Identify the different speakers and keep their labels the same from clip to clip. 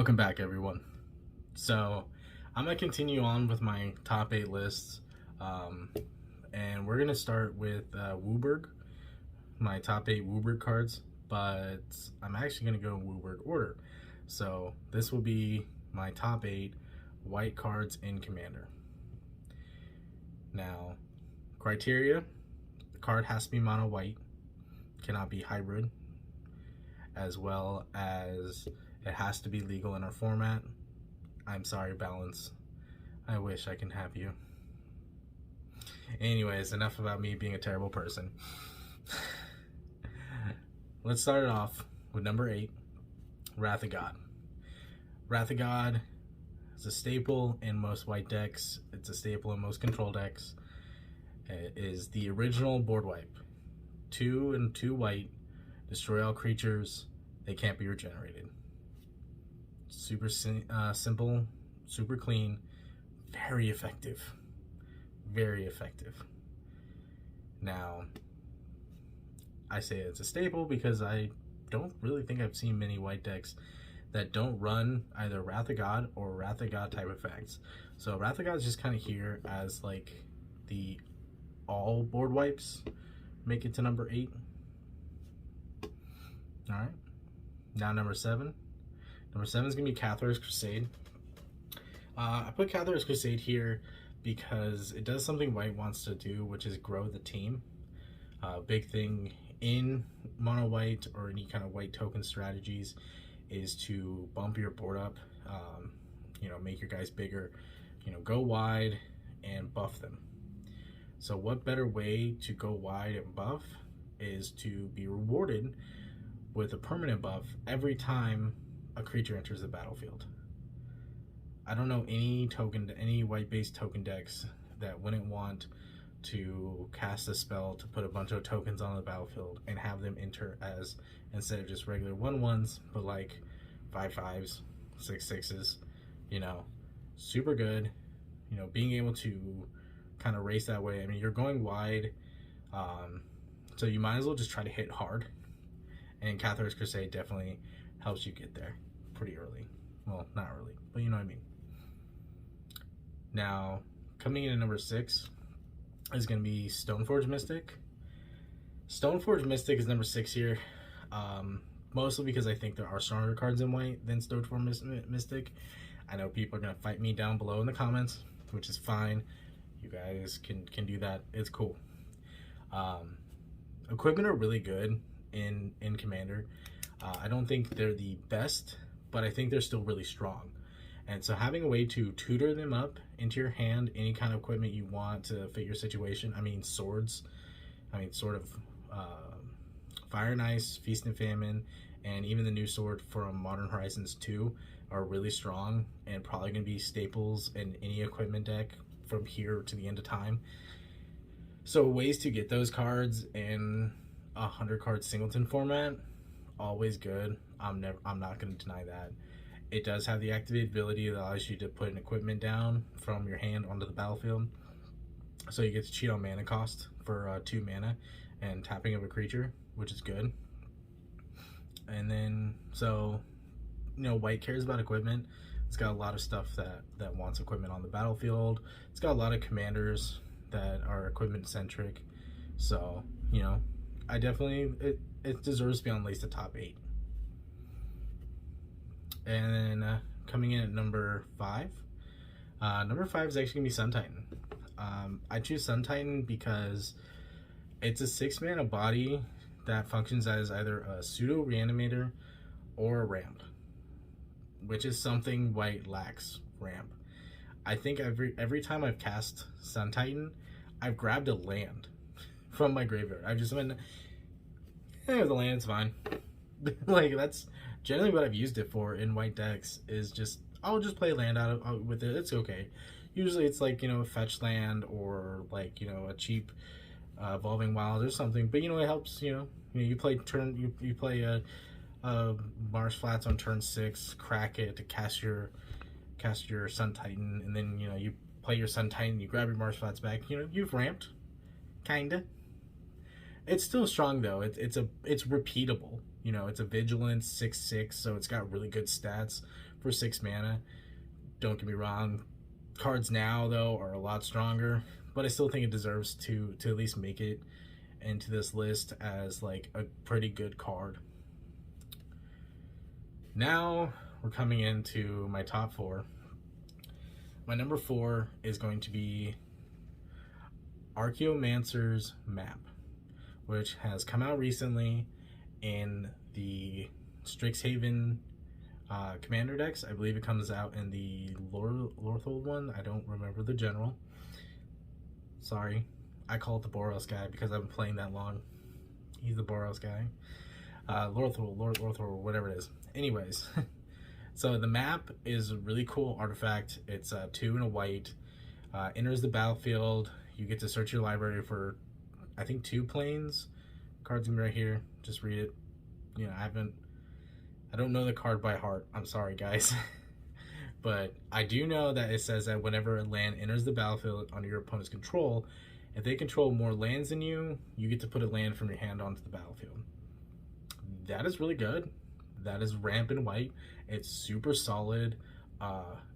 Speaker 1: Welcome back, everyone. So, I'm going to continue on with my top 8 lists. And we're going to start with WUBRG, my top 8 WUBRG cards. But I'm actually going to go in WUBRG order. So, this will be my top 8 white cards in Commander. Now, criteria: the card has to be mono white, cannot be hybrid, as well as it has to be legal in our format. I'm sorry, Balance. I wish I can have you. Anyways, enough about me being a terrible person. Let's start it off with number 8, Wrath of God. Wrath of God is a staple in most white decks. It's a staple in most control decks. It is the original board wipe. 2 and 2 white, destroy all creatures. They can't be regenerated. Super simple, super clean, very effective. Very effective. Now, I say it's a staple because I don't really think I've seen many white decks that don't run either Wrath of God or Wrath of God type effects. So Wrath of God is just kind of here as like the all board wipes make it to number 8. All right. Now number 7. Number 7 is going to be Cathars Crusade. I put Cathars Crusade here because it does something white wants to do, which is grow the team. Big thing in mono white or any kind of white token strategies is to bump your board up, make your guys bigger, go wide and buff them. So what better way to go wide and buff is to be rewarded with a permanent buff every time a creature enters the battlefield. I don't know any white-based token decks that wouldn't want to cast a spell to put a bunch of tokens on the battlefield and have them enter as, instead of just regular 1/1s, but like 5/5s, 6/6s, super good. Being able to kind of race that way. I mean, you're going wide, so you might as well just try to hit hard. And Cathars Crusade definitely helps you get there pretty early. Well, not early, but you know what I mean. Now, coming in at number 6 is going to be Stoneforge Mystic. Stoneforge Mystic is number 6 here, mostly because I think there are stronger cards in white than Stoneforge Mystic. I know people are going to fight me down below in the comments, which is fine. You guys can do that. It's cool. Equipment are really good in Commander. I don't think they're the best, but I think they're still really strong. And so having a way to tutor them up into your hand, any kind of equipment you want to fit your situation. I mean, swords. Sword of Fire and Ice, Feast and Famine, and even the new sword from Modern Horizons 2 are really strong and probably going to be staples in any equipment deck from here to the end of time. So ways to get those cards in a 100 card singleton format, always good. I'm not going to deny that. It does have the activate ability that allows you to put an equipment down from your hand onto the battlefield. So you get to cheat on mana cost for 2 mana and tapping of a creature, which is good. And then, so, white cares about equipment. It's got a lot of stuff that wants equipment on the battlefield. It's got a lot of commanders that are equipment centric. So, I definitely, it deserves to be on at least the top 8. And then coming in at number 5. Number 5 is actually going to be Sun Titan. I choose Sun Titan because it's a 6-mana body that functions as either a pseudo reanimator or a ramp, which is something white lacks. Ramp. I think every time I've cast Sun Titan, I've grabbed a land from my graveyard. I've just been, the land's fine. Like, that's generally what I've used it for in white decks, is just, I'll just play land out with it. It's okay. Usually it's like, a fetch land or like, a cheap Evolving Wilds or something. But, it helps, you play you play Mars Flats on turn 6, crack it to cast your Sun Titan, and then, you play your Sun Titan, you grab your Mars Flats back, you've ramped, kinda. It's still strong though. It's repeatable. It's a vigilance 6/6, so it's got really good stats for 6 mana. Don't get me wrong, cards now though are a lot stronger, but I still think it deserves to at least make it into this list as like a pretty good card. Now we're coming into my top 4. My number 4 is going to be Archaeomancer's Map, which has come out recently in the Strixhaven commander decks. I believe it comes out in the Lorthold one. I don't remember the general. Sorry, I call it the Boros guy because I've been playing that long. He's the Boros guy. Lorthold, whatever it is. Anyways, so the map is a really cool artifact. It's 2 and a white. Enters the battlefield. You get to search your library for, I think, 2 planes. Card's gonna be right here. Just read it. You know, I don't know the card by heart. I'm sorry, guys. But I do know that it says that whenever a land enters the battlefield under your opponent's control, if they control more lands than you, you get to put a land from your hand onto the battlefield. That is really good. That is ramp in white. It's super solid.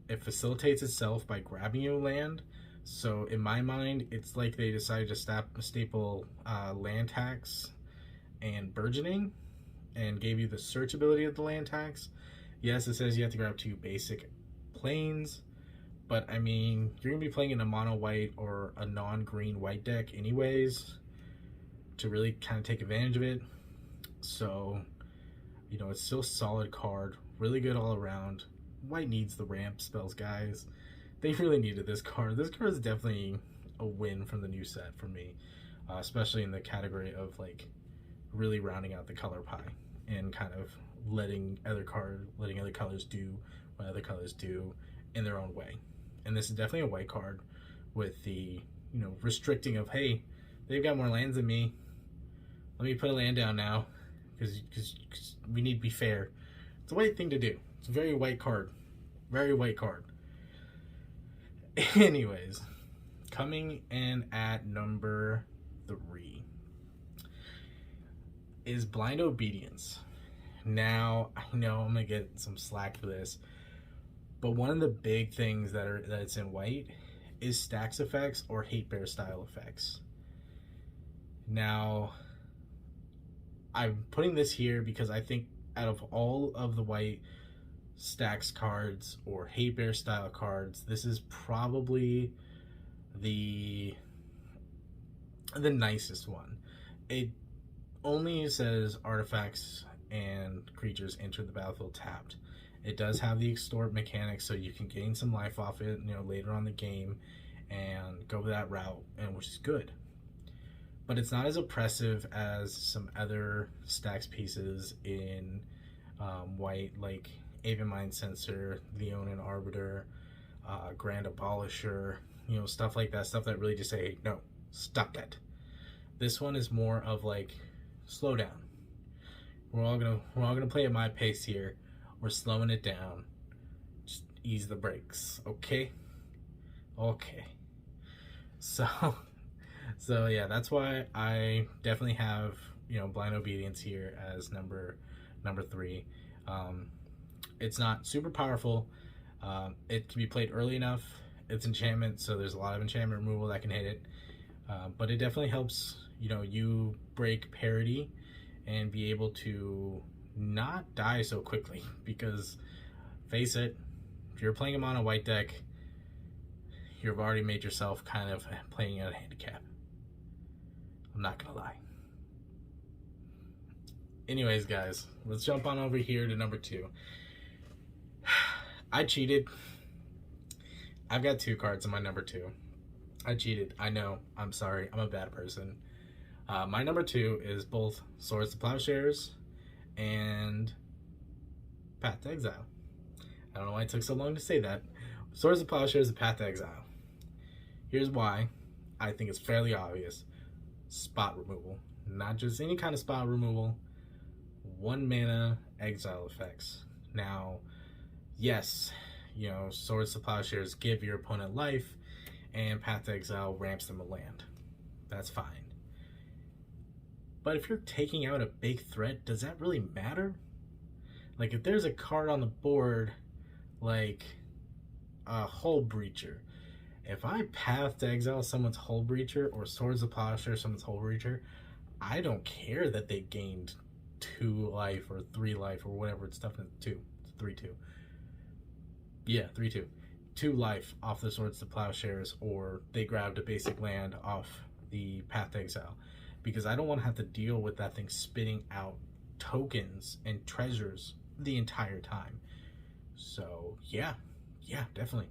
Speaker 1: It facilitates itself by grabbing you a land. So in my mind, it's like they decided to staple land tax and burgeoning and gave you the search ability of the land tax. Yes, it says you have to grab 2 basic planes, but I mean, you're gonna be playing in a mono white or a non-green white deck anyways to really kind of take advantage of it. So, you know, it's still a solid card, really good all around. White needs the ramp spells, guys. They really needed this card. This card is definitely a win from the new set for me, especially in the category of like really rounding out the color pie and kind of letting other colors do what other colors do in their own way. And this is definitely a white card with the, you know, restricting of, hey, they've got more lands than me. Let me put a land down now because we need to be fair. It's a white thing to do. It's a very white card. Very white card. Anyways, coming in at number 3 is Blind Obedience. Now, I know I'm gonna get some slack for this, but one of the big things that's in white is stacks effects or hate bear style effects. Now, I'm putting this here because I think out of all of the white stacks cards or hate bear style cards, this is probably the nicest one. It only says artifacts and creatures enter the battlefield tapped. It does have the extort mechanic, so you can gain some life off it, you know, later on the game and go that route, and which is good. But it's not as oppressive as some other stacks pieces in white, like Aven Mindcensor, Leonin Arbiter, Grand Abolisher, you know, stuff like that. Stuff that really just say, hey, no, stop that. This one is more of like, slow down. We're all gonna play at my pace here. We're slowing it down. Just ease the brakes, okay? Okay. So yeah, that's why I definitely have, you know, Blind Obedience here as number 3. It's not super powerful. It can be played early enough. It's enchantment, so there's a lot of enchantment removal that can hit it. But it definitely helps, you know, you break parity and be able to not die so quickly, because face it, if you're playing a mono white deck, you've already made yourself kind of playing at a handicap. I'm not gonna lie. Anyways, guys, let's jump on over here to number 2. I cheated. I've got 2 cards in my number 2. I cheated. I know. I'm sorry. I'm a bad person. My number 2 is both Swords to Plowshares and Path to Exile. I don't know why it took so long to say that. Swords to Plowshares and Path to Exile. Here's why. I think it's fairly obvious. Spot removal. Not just any kind of spot removal. 1 mana exile effects. Now, yes, you know, Swords to Plowshares give your opponent life, and Path to Exile ramps them a land. That's fine. But if you're taking out a big threat, does that really matter? Like, if there's a card on the board like a Hull Breacher. If I Path to Exile someone's Hull Breacher or Swords of Plowshare someone's Hull Breacher, I don't care that they gained 2 life or 3 life or whatever it's stuff. 2, 3, 2. Yeah, 3, 2. 2 life off the Swords to Plowshares, or they grabbed a basic land off the Path to Exile, because I don't want to have to deal with that thing spitting out tokens and treasures the entire time. So yeah, definitely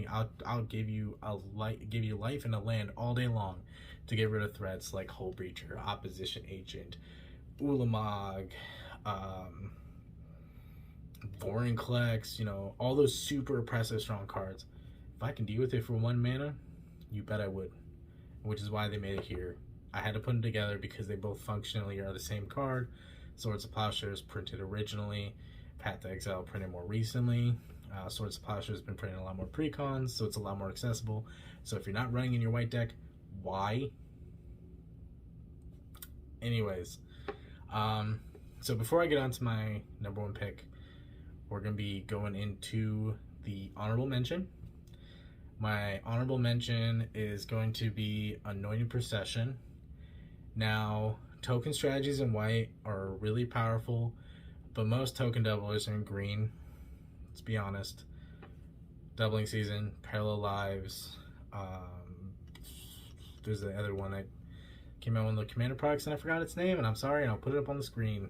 Speaker 1: I'll give you life and a land all day long to get rid of threats like Hull Breacher, Opposition Agent, Ulamog, Vorinclex, you know, all those super oppressive strong cards. If I can deal with it for 1 mana, you bet I would. Which is why they made it here. I had to put them together because they both functionally are the same card. Swords of Plowshares printed originally, Path to Exile printed more recently. Swords of Plowshares has been printing a lot more precons, so it's a lot more accessible. So if you're not running in your white deck, why? Anyways, so before I get on to my number 1 pick, we're going to be going into the honorable mention. My honorable mention is going to be Anointed Procession. Now, token strategies in white are really powerful, but most token doublers are in green. Let's be honest. Doubling Season, Parallel Lives. There's the other one that came out with the Commander products, and I forgot its name, and I'm sorry, and I'll put it up on the screen.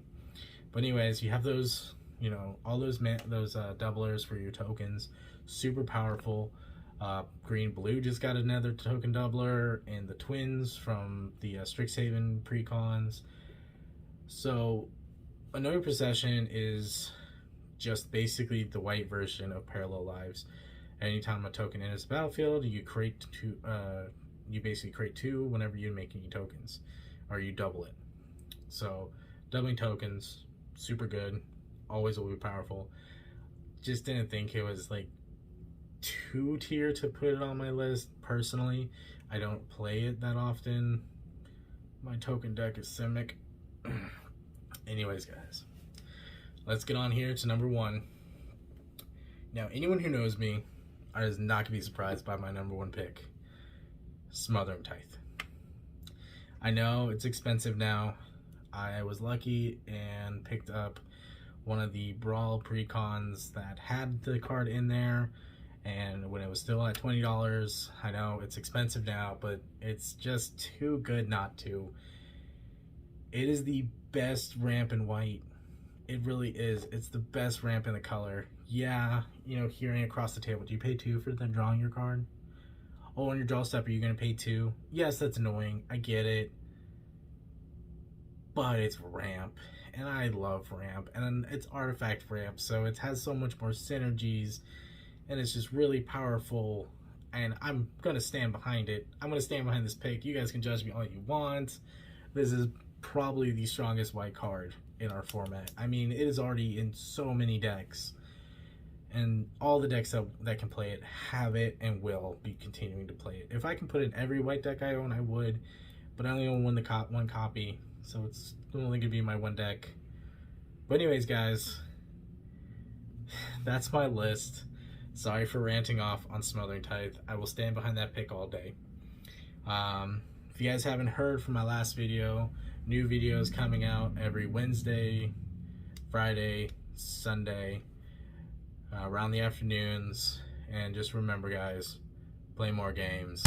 Speaker 1: But anyways, you have those, you know, all those doublers for your tokens. Super powerful. Green Blue just got another token doubler, and the Twins from the Strixhaven precons. So Anointed Procession is just basically the white version of Parallel Lives. Anytime a token enters the battlefield, you create 2. You basically create 2 whenever you make any tokens, or you double it. So doubling tokens, super good, always will be powerful. Just didn't think it was like 2 tier to put it on my list. Personally, I don't play it that often. My token deck is Simic. Anyways, guys, let's get on here to number 1. Now, anyone who knows me is not gonna be surprised by my number 1 pick, Smothering Tithe. I know it's expensive now. I was lucky and picked up one of the Brawl precons that had the card in there, and when it was still at $20, I know it's expensive now, but it's just too good not to. It is the best ramp in white. It really is. It's the best ramp in the color. Yeah, you know, hearing across the table, do you pay 2 for them drawing your card? Oh, on your draw step, are you going to pay 2? Yes, that's annoying. I get it. But it's ramp, and I love ramp, and it's artifact ramp, so it has so much more synergies, and it's just really powerful, and I'm going to stand behind it. I'm going to stand behind this pick. You guys can judge me all you want. This is probably the strongest white card in our format. I mean, it is already in so many decks, and all the decks that can play it have it and will be continuing to play it. If I can put it in every white deck I own, I would, but I only own one copy, so it's only gonna be my 1 deck. But anyways, guys, that's my list. Sorry for ranting off on Smothering Tithe. I will stand behind that pick all day. If you guys haven't heard from my last video, new videos coming out every Wednesday, Friday, Sunday, around the afternoons. And just remember, guys, play more games.